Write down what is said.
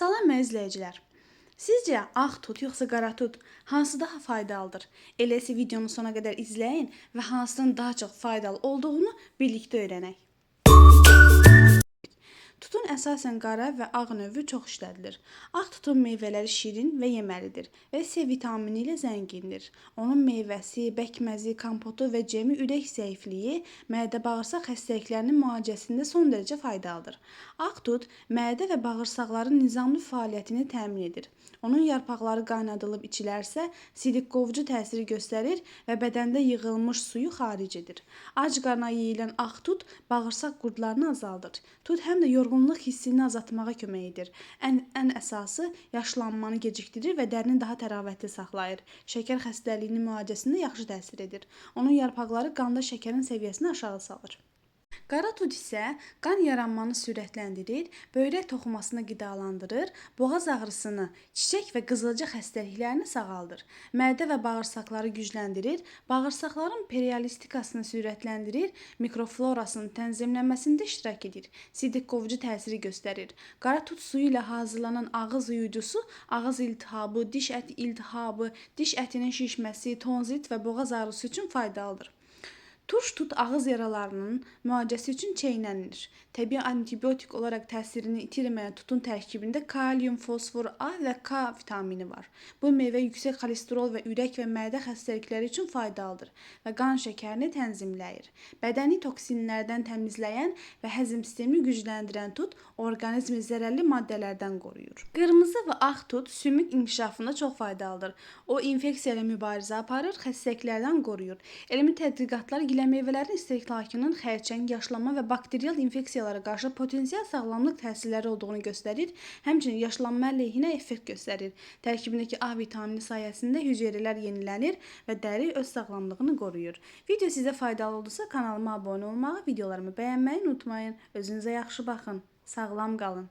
Salam izləyicilər. Sizcə ağ tut yoxsa qara tut hansı daha faydalıdır? Eləsə videonu sona qədər izləyin və hansının daha çox faydalı olduğunu birlikdə öyrənək. Tutun əsasən qara və ağ növü çox işlədilir. Ağ tutun meyvələri şirin və yeməlidir və C vitamini ilə zəngindir. Onun meyvəsi, bəkməzi, kompotu və cemi ürək zəifliyi, mədə-bağırsaq xəstəliklərinin müalicəsində son dərəcə faydalıdır. Ağ tut mədə və bağırsaqların nizamlı fəaliyyətini təmin edir. Onun yarpaqları qaynadılıb içilərsə, sidik-qovucu təsiri göstərir və bədəndə yığılmış suyu xaric edir. Ac qarna yeyilən ağ tut bağırsaq qurdlarını azaldır. Tut həm də yorğunluq hissini azaltmağa kömək edir. Ən əsası yaşlanmanı gecikdirir və dərini daha təravətli saxlayır. Şəkər xəstəliyinin müalicəsində yaxşı təsir edir. Onun yarpaqları qanda şəkərin səviyyəsini aşağı salır. Qara tut isə qan yaranmanı sürətləndirir, böyrək toxumasını qidalandırır, boğaz ağrısını, çiçək və qızılca xəstəliklərini sağaldır. Mədə və bağırsaqları gücləndirir, bağırsaqların periostikasını sürətləndirir, mikroflorasının tənzimlənməsində iştirak edir. Sidik-qovucu təsiri göstərir. Qara tut suyu ilə hazırlanan ağız yuyucusu ağız iltihabı, diş əti iltihabı, diş ətinin şişməsi, tonzit və boğaz ağrısı üçün faydalıdır. Turş tut ağız yaralarının müalicəsi üçün çeynənilir. Təbii antibiotik olaraq təsirini itirməyən tutun tərkibində kalium, fosfor, A və K vitamini var. Bu meyvə yüksək xolesterol və ürək və mədə xəstəlikləri üçün faydalıdır və qan şəkərini tənzimləyir. Bədəni toksinlərdən təmizləyən və həzm sistemini gücləndirən tut orqanizmi zərərli maddələrdən qoruyur. Qırmızı və ağ tut sümük inkişafında çox faydalıdır. O infeksiya ilə mübarizə aparır, xəstəliklərdən qoruyur. Elmi tədqiqatlar meyvələrin istehlakının xərçəng, yaşlanma və bakterial infeksiyalara qarşı potensial sağlamlıq təsirləri olduğunu göstərir, həmçinin yaşlanma əleyhinə effekt göstərir. Tərkibindəki A vitamini sayəsində hüceyrələr yenilənir və dəri öz sağlamlığını qoruyur. Video sizə faydalı oldusa kanalıma abunə olmağı, videolarımı bəyənməyi unutmayın. Özünüzə yaxşı baxın. Sağlam qalın.